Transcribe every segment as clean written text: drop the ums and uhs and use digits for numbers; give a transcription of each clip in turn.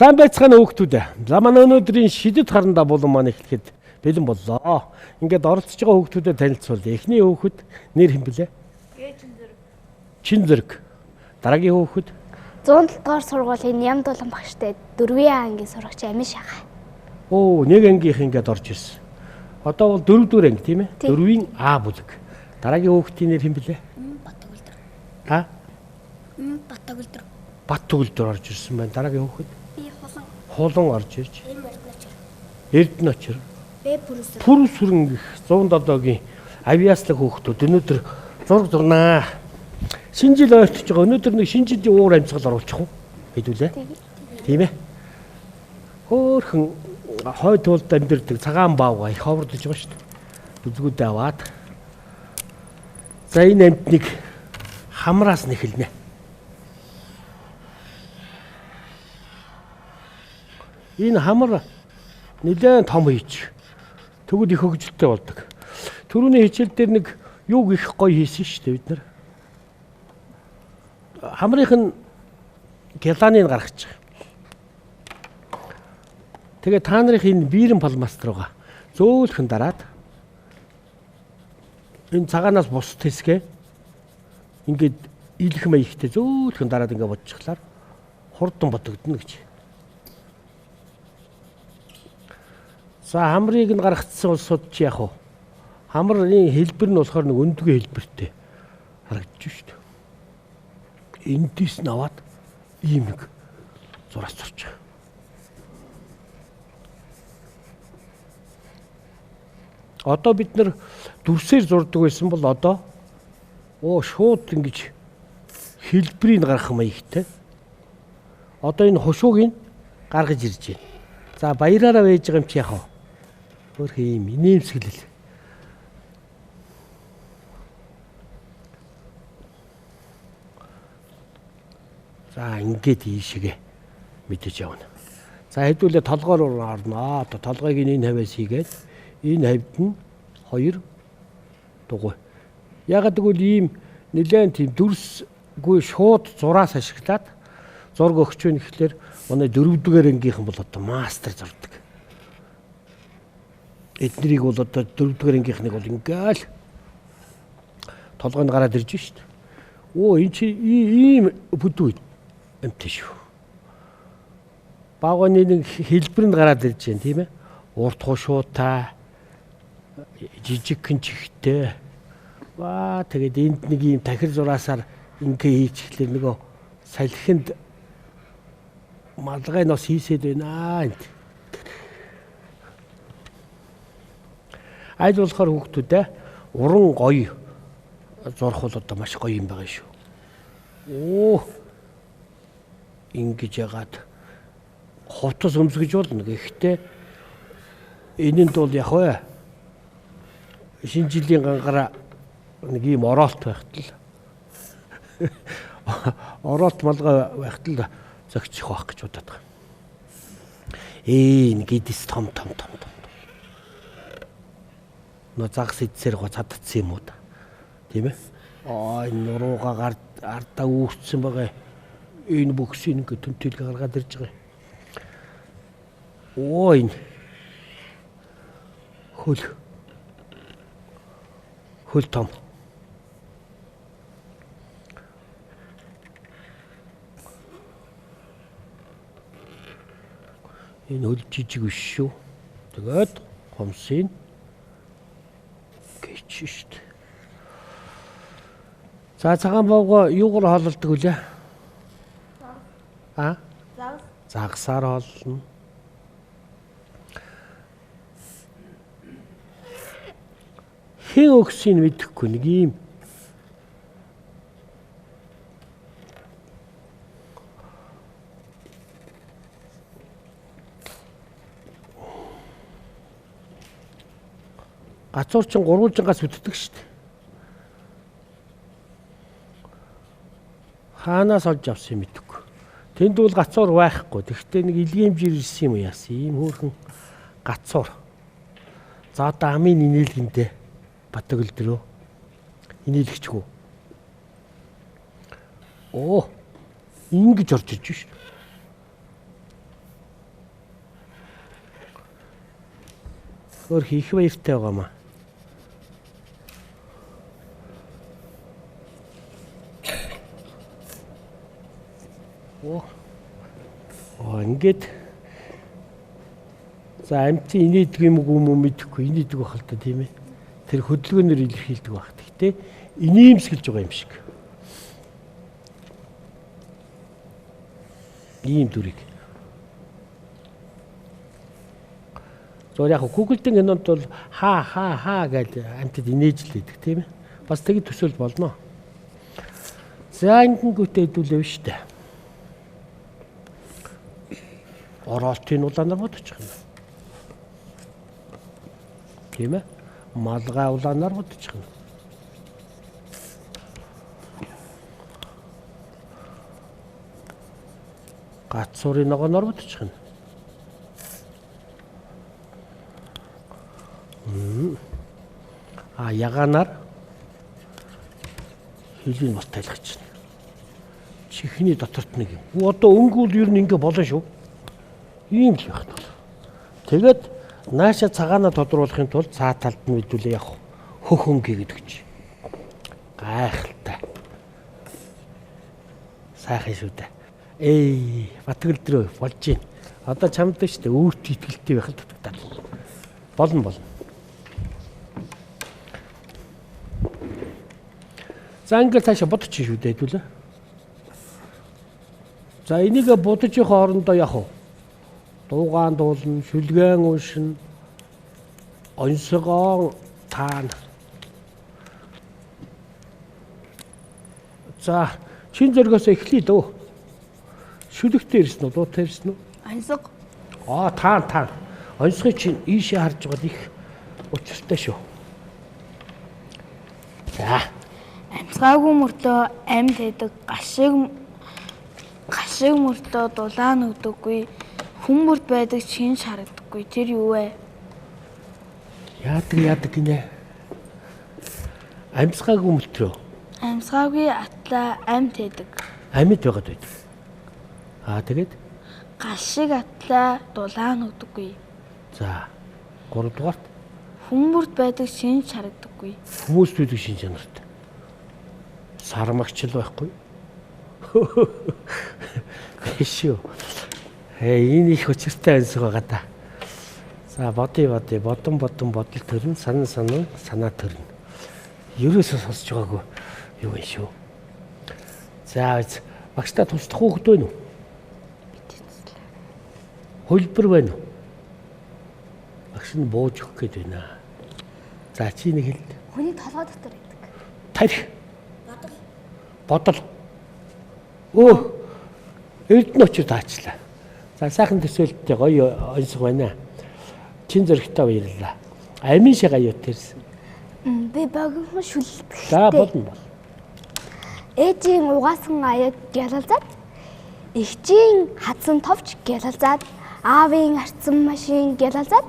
Сайн байцгаана хүүхдүүд. За манай өнөөдрийн шидэт харандаа булан маань эхлэхэд бэлэн боллоо. Ингээд оролцож байгаа хүүхдүүдэд танилцуулъя. Эхний хүүхэд нэр хэн блэ? Чинзэрэг. Дараагийн хүүхэд 107 дугаар сургуулийн Нямд улаан багштай 4-ийн ангийн сурагч Амин Шахаа. Оо, нэг ангийнх ингээд орж ирсэн. Одоо бол 4-р анги тийм ээ? 4-ийн А бүлэг. Дараагийн хүүхдийн нэр хэн блэ? Баттөгөлдөр. А? Баттөгөлдөр. Баттөгөлдөр орж ирсэн байна. Дараагийн хүүхэд Би хулан. Хулан орж ирж. Эрдэнэчэр. Эрдэнэчэр. Бэ пүрүсэр. Пүрүс сүрэн гэх 107-гийн авиаслаг хүүхдүүд өнөөдөр зураг зурнаа. Шинэ жил ойртож байгаа. Өнөөдөр нэг шинэ жилийн уур амьсгал оруулчих уу? Хэдүүлээ? Тийм ээ. Хөөхөн хойд тулд амьдэрдэг цагаан баавга их ховрлож байгаа шүү дээ. Бүзгүүдээ аваад. За энэ амьтныг хамраас нь эхэлнэ. Энэ хамар нэлээд том хийчих. Тэгвэл их хөгжилтэй болдог. Түрүүний хичээл дээр нэг юуг их гоё хийсэн шүү дээ бид нар. Хамрын гялааныг гаргачих. Тэгээ та нарын энэ биерэн палмастер байгаа. Зөөлхөн дараад энэ цагаанаас бус хэсгээ ингээд илэх маягтай зөөлхөн дараад ингээд бодчихлаар хурдан бодогдно гэж. За хамрыг нь гаргацсан улсууд чи яах вэ? Хамрын хэлбэр нь болохоор нэг өндгөө хэлбэртэй харагдаж шүү дээ. Эндээс нь аваад ийм нэг зураас зурчих. Одоо бид нар дүрсээр зурдаг байсан бол одоо шууд ингэж хэлбэрийг гаргах маягтай. Одоо энэ хушууг гаргаж ирж байна. За баяраараа байж байгаа юм чи яах вэ? Хөрх ийм инээмсэглэл. За ингээд ийшээгээ мэдээж явна. За хэдүүлээ толгоор орно. Одоо толгойг энэ хавьяас хийгээд энэ хавьд нь 2 дугуй. Ягаад гэвэл ийм нэлээд тийм дүрсгүй шууд зураас ашиглаад зураг өгч байна гэхлээр манай 4-р ангийнхан бол одоо мастер зурдаг. Эднэрийг бол одоо 4-р ангийнхныг бол ингээл толгойд гараад ирж шүү дээ. Энэ чи ийм бүдүү амт шүү. Багны нэг хэлбэрэнд гараад ирж байна тийм ээ. Урт хушуутай жижигхэн чихтэй. Тэгээд энд нэг ийм тахир зураасаар ингээ хийчихлээр нөгөө салхинд малгай нос хийсэд байна энд. Айд болохоор хүүхдүүдээ уран гоё зурх бол одоо маш гоё юм байгаа шүү. Ингэж ягаад хувцас өмсгөж болно. Гэхдээ энэнд бол яг вэ шинэ жилийн гангараа нэг юм ороолт байхтал ороолт малгай байхтал зөгчих байх гэж бодоод байгаа. Нэг эдэс том. Нөө загас эдсээр цадцсан юм уу та. Тийм ээ? Энэ нуруугаа ардаа үүссэн байгаа. Энэ бөксийн ингээ түнтэлгээ гаргаад ирж байгаа. Энэ хөл том. Энэ хөл жижиг биш шүү. Тэгээд хомсын гэж шүү дээ. За цагаан бовго юугаар хоололдог үлээ? Загсаар хоолно. Хэн өгсийг мэдэхгүй нэг юм. Гацуурчин гурвуулжингаас үтдэг шүү дээ. Хаанаас олж авсан юм мэдэхгүй. Тэнд бол гацуур байхгүй. Тэгэхдээ нэг илгээмжээр ирсэн юм яасан. Ийм хөөрхөн гацуур. За одоо амын инээлгэндээ Баттөгөлдрөө инээлгчгүй. Ингэж орж иж шүү. Өөр хийх баяртай байгаамаа. Ингээд за амтын инээдэг юм уу мэдэхгүй инээдэг байх л та тийм ээ. Тэр хөдөлгөөнөөр илэрхийлдэг байх. Гэхдээ инээмсэглэж байгаа юм шиг. Ийм дүрийг. Яг Google-ийн кинонд бол хаа гэж амтд инээж л идэг тийм ээ. Бас тэгэд төсөөлж болно. За ингэнгүүтээ хэдүүлээв штэ. Оролтын улаанаар бодчих юм. Тийм ээ. Малгай улаанаар бодчих юм. Гацуурын ногооноор бодчих юм. Ягаанаар хилийн бот тайлгч байна. Чихний доторт нэг юм. Одоо өнгөл ер нь ингэ болно шүү. Ийм л байх нь. Тэгээд нааша цагаанаа тодруулахын тулд цаа талд нь мэдүүлээ явах. Хөх өнгийн гэдэг чи. Гайхалтай. Сайхан шүү дээ. Батгэлдрөө болж гин. Одоо чамд шүү дээ өөрт итгэлтэй байх л дутагдаад. Болно. За ингээд цаашаа бодчих шүү дээ хэдүүлээ. За энийг бодож явах хоорондоо яах вэ? Дуугаан дуулна, шүлгэн уншина, онцгой таана. За чин зөргөөс эхлэе дөө. Шүлэгтэй ирсэн үү, дуутай ирсэн үү? Онцог. Таан. Онцгой чинь ийшээ харж байгаа их учиртай шүү. За Амсгаагүй мөртөө амьд хэдэг гашиг мөртөө дулаан өгдөггүй хүмүүрд байдаг шинж харагдахгүй тэр юу вэ? Яадаг гинэ. Амсгаагүй мөртөө. Амсгаагүй атлаа амьд хэдэг. Амьд байгаад байдаг. Тэгээд гашиг атлаа дулаан өгдөггүй. За 3 дугаарт хүмүүрд байдаг шинж харагдахгүй. Хүмүүст байдаг шинж чанартай. Сармагч л байхгүй. Хэшүү. Энэ их учиртай онцгой байгаа да. За бодъё. Бодон бодол төрн, санаа төрн. Ерөөсөө сонсож байгаагүй юу вэ шүү. За багштай туслах хүүхэд байна уу? Хөлбөр байна уу? Багш нь бууж өгөх гээд байна. За чи нэг хэл. Хүний толгой дотор байдаг. Тарих. Бодол. Эрдэнэ очир даачлаа. За сайхан төсөөлттэй гоё онцгой байна. Чин зөрөгтэй баярлалаа. Амин шага юу тэрсэн. Би богино шүлдэх. За болно. Ээжийн угаасан аяг гялалзаад, эгчийн хадсан товч гялалзаад, аавын арцсан машин гялалзаад,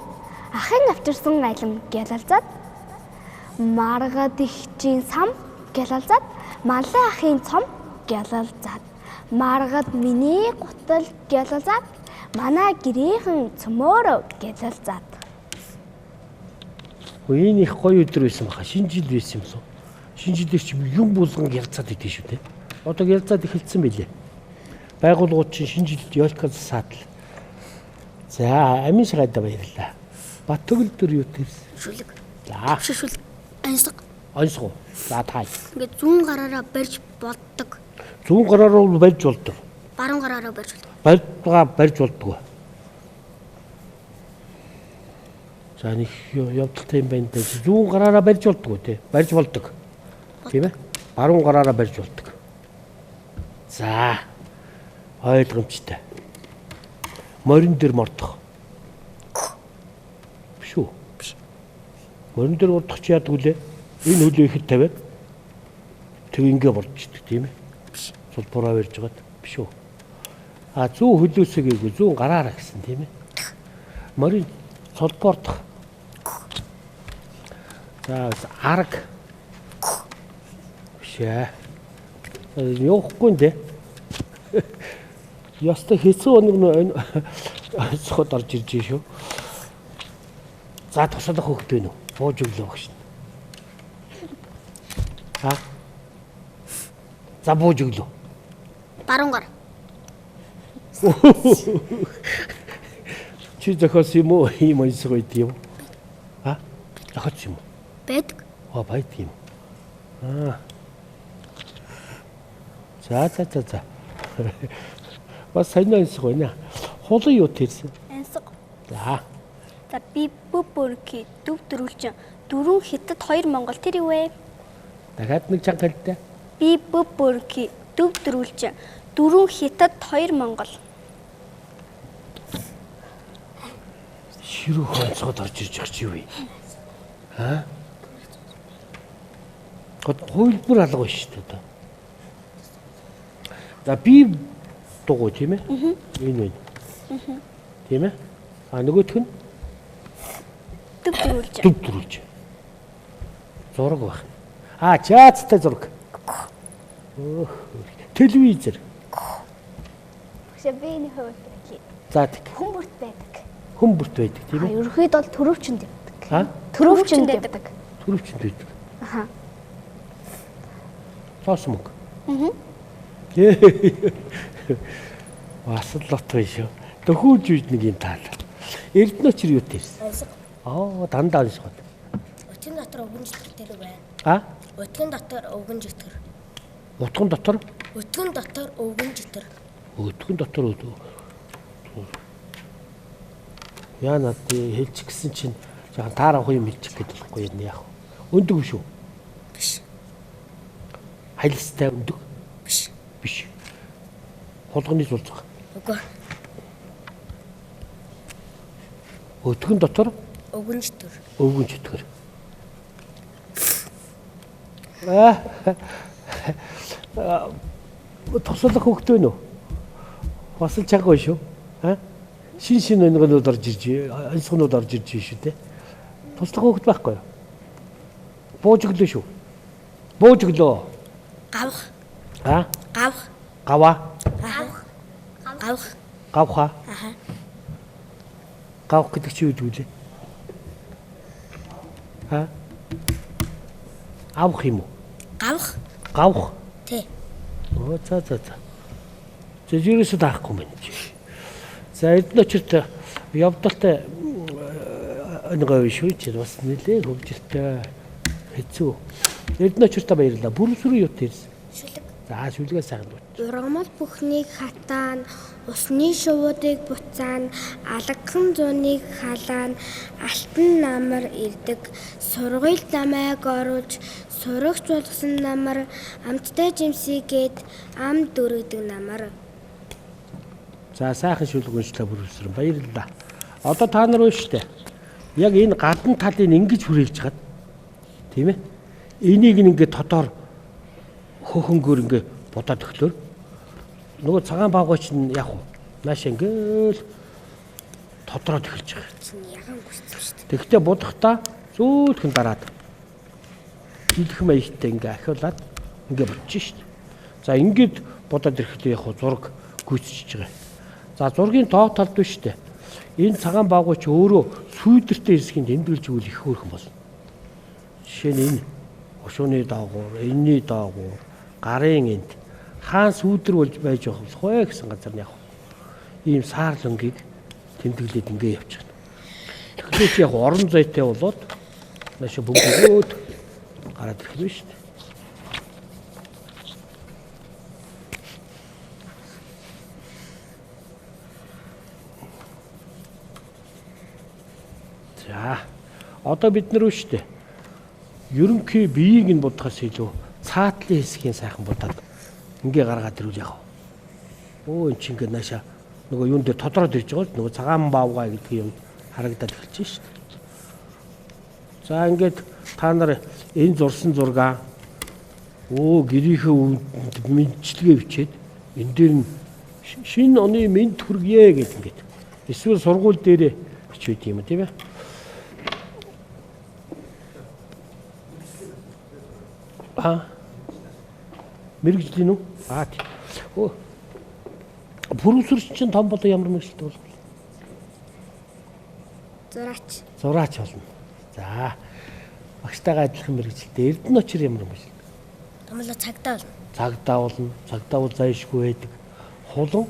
ахын авчирсан алим гялалзаад, маргад эгчийн сам гялалзаад, маллай ахын цом гялалзаад, маргад миний гутал гялалзаад, манай гэрийнхэн цөмөөрөө гялалзаад. Энэ их гоё өдөр байсан баха. Шинэ жил байсан юм уу? Шинэ жилээр чи юм булган ялцаад идэв шүү дээ. Одоо ялцаад эхэлсэн байлээ. Байгууллагууд чинь шинэ жилд ёлказ саатал. За амин шагада баярлаа. Бат төгөлдөр юу тэрс? Шүлэг. За. Шүлэг. Онцгой. За тай. Ингээд зүүн гараараа барьж болдог. Зүүн гараараа барьж болдог. Баруун гараараа барьж болдог. Барьж болдог. За нэг явдалтай юм байна дээ. Зүүн гараараа барьж болдог тий. Барьж болдог. Тийм ээ? Баруун гараараа барьж болдог. За. Ойлгомжтой. Морин дээр мордох. Биш үү? Биш. Морин дээр мордох чи яадаг үлээ? Энэ хөлөө ихэд тавиад тэг ингээ бордчихдаг тийм ээ? Биш. Сулбураа барьж байгаад биш үү? Зүүн хөлөөсөө гээгүй зүүн гараараа гэсэн тийм ээ? Морин сулбурдох. За арга. Бишээ. Явахгүй нэ. Яста хэцүү нэг онцгойд орж ирж шүү. За тусалах хөхт вэ нү? Бууж өглөө багш. За бууж өглөө. Баруун гар. Чи зохиос юм уу? Ийм онцгой байд юм. Зохиос юм уу? Байдаг. Байд юм. За. Бас сайн онцгой нэ. Хулын юу тэрсэн? Ансаг. За. За би бүбөрки дүв дөрвөлжин дөрвөн хятад 2 Монгол тэр юу вэ? Дахиад нэг чанга хэлдэ. Би бүбөрки дүв дөрвөлжин дөрвөн хятад 2 Монгол. Ширүү хонцгод орж ирж байгаа чи юу вэ? Хуулбар алга байна шүү дээ. За би дугуй тийм ээ? Энэ байна. Тийм ээ? Нөгөөх нь Дүв дөрвөлжин. дүв дөрвөлж. Зураг баг. Чаацтай зураг. Телевизэр. Тэгшээ би энэ хувьд За тэг. хүмүүрт байдаг. Хүмүүрт байдаг тийм ээ? Ерөнхийд бол төрөвчөнд явдаг. Төрөвчөнд явдаг. байдаг. Аха. Тоос мөнгө. Бас л лот байна шүү. Төхүүлж үйд нэг юм таал. Эрдэнэ чир юу тэрсэн? Ансаг. Дандаа онцгой. Утгын дотор өвгөн житгэр тэр бай. Утгын дотор өвгөн житгэр. Утган дотор Утгын дотор өвгөн житгэр. өтгөн дотор яа над хэлчих гэсэн чинь жаахан таарахгүй юм хэлчих гэдэг болохгүй юм яах вэ? Өндөг биш үү? Биш. Хайлстай өндөг? Биш. Хулганы зулцах. Үгүй. Өтгөн дотор Өвгөн житгэр. өвгөн чөтгөр. Тусалах хөхт вэ нөө? Бас л чанга шүү. Шин өнөгнүүд орж ирж, ансгнууд орж ирж шүү дээ. Туслах хөхт байхгүй юу? Бууж өглөө шүү. Бууж өглөө. Гавх. Гавх. Гава. Гавх. Гавха. Гавх гэдэг чи юу вэ? Авах юм уу? Гавх. Гавх. Тий. За. Жирээс даахгүй юм чи. За эдгээр очирт явдалтай нэг шүү чи бас нэлээ хөвжөлтэй хэцүү. Эдгээр очирт баярлаа. Бүрсүрэн юу тэрс? Шүлэг. За шүлгээ сайхан дуу. Ургамал бүхнийг хатаан, усны шувуудыг буцаан, алагхан зуныг халаан, алтан намар ирдэг, сургууль намайг оруулж, сурагч болгосон намар, амттай жимсийгээд ам дөрөгдөг намар. За сайхан шүлэг уншлаа бүрсүрэн баярлаа. Одоо та нар уу штэ. Яг энэ гадна талыг ингэж хүрээлж чад. Тийм ээ? Энийг ингээд тодор хөхөнгөөр ингээд бодоод өглөөр нөгөө цагаан багууч нь яг уу нааш ингээл тодроод эхэлж байгаа. Ягаан гүцсэн шүү дээ. Тэгтээ будахтаа зөөлхөн дараад хилэх маягтай ингээ ахиулаад ингээ болчих шүү дээ. За ингээд бодоод ирэхдээ яг зураг гүйцэж байгаа. За зургийн тоо талд биш шүү дээ. Энэ цагаан багууч өөрөө сүйдэртэй хэсгийн тэмдэглэж өгвөл их хөөрхөн болно. Жишээ нь энэ ушууны доогуур, энэний доогуур, гарын энд хаан сүйдэр болж байж болох вэ гэсэн газар нь яг ийм саар лөнгийг тэмдэглээд ингээ явчихна. Тэгэхээр чи яг орон зайтай болоод нааш бөмбөгөөд гараад ирэх нь шүү дээ. За одоо бид нар шүү дээ. Ерөнхий биеийг нь бодохоос илүү цаатлын хэсгийн сайхан бодоод ингээ гаргаад ирүүл яах вэ? Эн чинь ингээ нааша нөгөө юун дээр тодроод ирж байгаа нөгөө цагаан баавгай гэдэг юм харагдаад эхэлж шүү дээ. За ингээд та нар энэ зурсан зургаа гэрийнхээ өвөнд мэдчилгээ бичээд энэ дээр нь шинэ оны мэд хүргье гэдэг ингээд эсвэл сургууль дээр бичвэд юм тийм ээ. Мэргэжлийн үү? Тийм. Бүрүсэрч чинь том болоо ямар мэргэжилт бол. Зураач. Зураач болно. За. Багштайгаа адилхан мэрэгчлээ. Эрдэнэ очир ямар юм бэ? Томлоо цагдаа болно. Цагдаа болно. Цагдаа бол зайшгүй байдаг. Хулан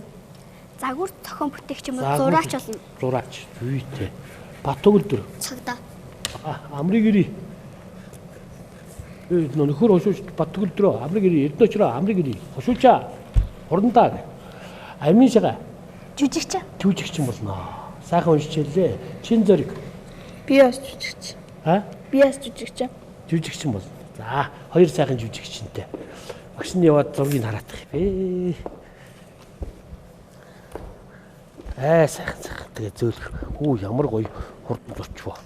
Загвар зохион бүтээгч юм бол зураач болно. Зураач. Үйтэй. Бат өгөлдөр. Цагдаа. Амрыг ирээ. Нөхөр хошууч бат өгөлдрөө. Амрыг ирээ. Эрдэнэ очироо амрыг ирээ. Хошуучаа. Хурандаа. Амин шага. Жүжигч. Жүжигч юм болно. Сайхан уншчихлээ. Чин зориг. Би бас жүжигч. Би бас жүжигч. Жүжигч юм болно. За, хоёр сайхан жүжигчнтэй. Багш нь яваад зургийг хараадах юм бэ. Сайхан. Тэгээ зөөлөх. Ямар гоё хурдан зурчваа.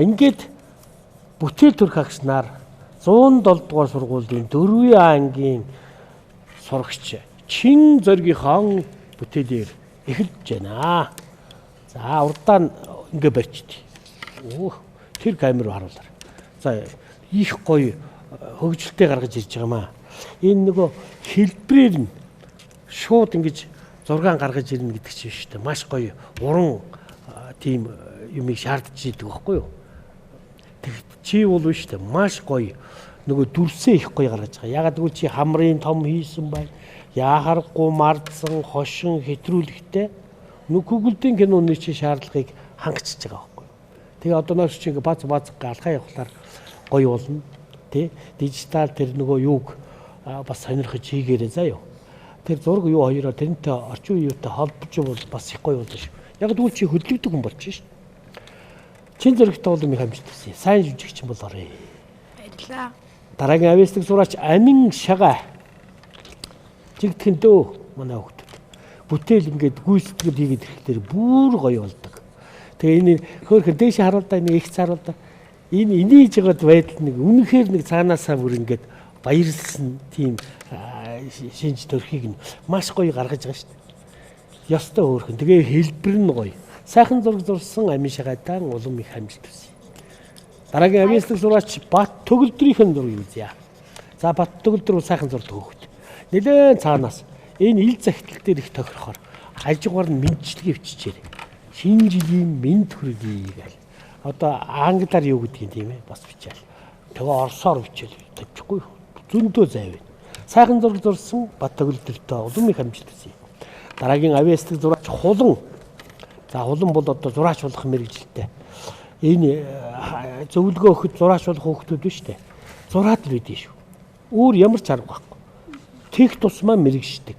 Ингээд бүтээл төрх агшнаар 107 дугаар сургуулийн 4-ийн ангийн сурагч Чин зоригийнхаа бүтээлээр эхэлж байна. За урдаа ингээ барьчихдээ. Тэр камер руу харуулаарай. За их гоё хөгжилтэй гаргаж ирж байгаа маа. Энэ нөгөө хэлбэрээр нь шууд ингэж зургаан гаргаж ирнэ гэдэг чинь шүү дээ. Маш гоё уран тийм юмыг шаардж идэг байхгүй юу? Чи бол биш үү? Маш гоё нөгөө дүрсээ их гоё гаргаж байгаа. Ягаад гэвэл чи хамрын том хийсэн байна. Яхарахгүй мардсан хошин хэтрүүлэгтэй нүгүгэлдийн киноны чи шаардлагыг хангачиж байгаа байхгүй. Тэгээ одоо нөөц чи ингээ бац алхаа явахлаар гоё болно. Тэ дижитал тэр нөгөө юуг бас сонирхож хийгээрэй заяа. Тэр зураг юу хоёроо тэрнтэй орчин үеийнхтэй холбож бол бас их гоё болно шүү. Яг тэгвэл чи хөдөлгдөг хүн болчих шүү. Чин зөрөгтэй бол юм хамжтсан. Сайн жүжигч юм болоорой. Баярлалаа. Дараагийн авьяаслаг зураач Амин Шага. Жигдхэн дөө манай хүүхдүүд. Бүтээл ингээд гүйцэтгэл хийгээд ирэхлээр бүр гоё болдог. Тэгээ энэ хөөхөн дээш харуулдаа нэг их цааруулдаа. Энэ инээж байгаад байдал нэг үнэхээр нэг цаанаасаа бүр ингээд баярлсан тийм шинж төрхийг нь маш гоё гаргаж байгаа шүү дээ. Ёстой хөөхөн. Тэгээ хэлбэр нь гоё. Сайхан зураг зурсан Амин Шагаатай улам их амжилт хүсье. Дараагийн авьяаслаг зураач Бат Төгөлдрийн зургийг үзье. За Бат Төгөлдөр сайхан зурдаг хөөхт. Нэлээд цаанаас энэ ил захидал дээр их тохирохоор хажуугаар нь мэдчилгээ өвччихээр. Шинэ жилийн мэд хүргэе гэл. Одоо англиар юу гэдгийг тийм ээ бас бичээл. Тэгээ орсоор бичээл тавьчихгүй. Зөндөө зай байна. Сайхан зураг зурсан Бат Төгөлдөртэй улам их амжилт хүсье. Дараагийн авьяаслаг зураач Хулан. За хулан бол одоо зураач болох мэрэгжилтэй. Энэ зөвлөгөө өгөхөд зураач болох хүүхдүүд биш үү? Зураад л байдیں шүү. Өөр ямар ч арга байхгүй. Тех тусмаа мэрэгшдэг.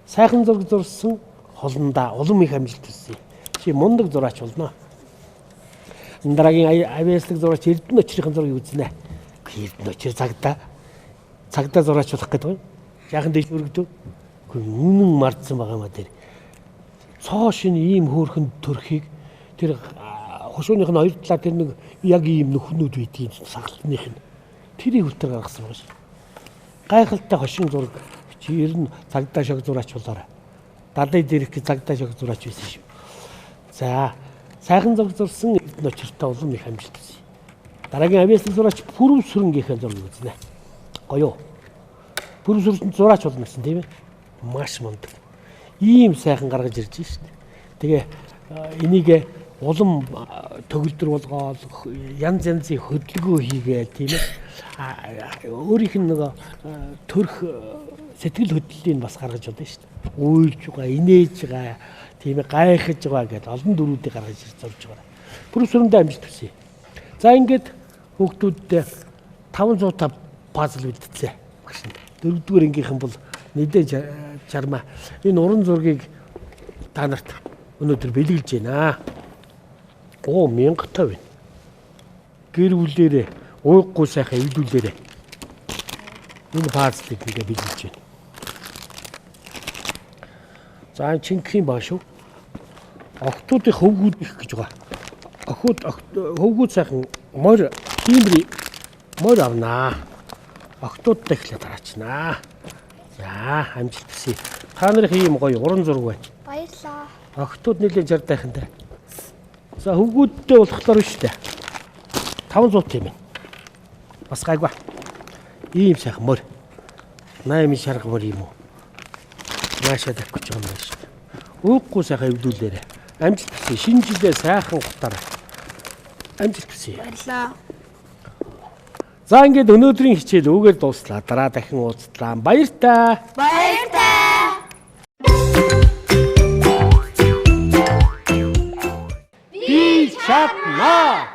Сайхан зураг зурсан хуландаа улам их амжилт хүсье. Чи мундаг зураач болно. Дараагийн авьяаслаг зураач Эрдэнэ очирын зургийг үзнэ. Эрдэнэ очир цагдаа зураач болох гэдэг юм. Яахан дэш өргөдөв. Үнэн мардсан байгаа маа тэр. Цоо шин ийм хөөрхөн төрхийг тэр хошууных нь хоёр талаа тэр нэг яг ийм нөхнүүд байдгийг сагалных нь тэрийг өвтөр гаргасан байна. Гайхалтай хошин зураг чи ер нь цагдаа шог зураач болоорой. Далай дээрх цагдаа шог зураач байсан шүү. За сайхан зураг зурсан Эрдэнэ очиртой улам их амжилт хүсье. Дараагийн авьяаслаг зураач Пүрэв Сүрэнгийнхээ зургийг үзнэ. Гоё. Пүрэв Сүрэн зураач болно гэсэн тийм ээ. Маш мундаг. Ийм сайхан гаргаж ирж шít. Тэгээ энийг улам төгөлдөр болгоод янз янзын хөдөлгөөн хийгээл тийм ээ. Өөрийнх нь нэг төрх сэтгэл хөдлөлийг бас гаргаж байна шít. Уйлж байгаа, инээж байгаа, тийм ээ гайхаж байгаа гэдээ олон дөрүүдийг гаргаж ирж зорж байгаа. Пүрэв Сүрэндээ амжилт хүсье. За ингээд хүүхдүүдтэй 505 пазл үлдсэн. Багш нь 4-р ангийнхан бол нэгдэж чармаа. Энэ уран зургийг та нарт өнөөдөр бэлгэлж байна. 1000 байна. Гэр бүлээрээ ууггүй сайхан эвдүүлээрээ энэ пазлыг ингээ бэлгэлж байна. За энэ Чингэхийн баа шүү. Охтуудын хөвгүүд их гэж байгаа. Хөвгүүд сайхан морь тиймри морь авнаа. Охтуудтай ихлэ тараачнаа. За амжилт хүсье. Та нарын ийм гоё уран зураг байна. Баярлаа. Охтууд нэлээд жардайхантай. За хөвгүүдтэй болохоор биш үү? 500 юм. Бас гайгүй. Ийм сайхан морь. 8 шарга морь юм уу? Наашаа тавих гэж байгаа юм байна шүү дээ. Уухгүй сайхан эвдүүлээрэ. Амжилт хүсье. Шинэ жилдээ сайхан гутаарай. Амжилт хүсье. Баярлаа. За ингээд өнөөдрийн хичээл үүгээр дууслаа. Дараа дахин уулзлаа. Баяртай. Баярлалаа. Би чадна.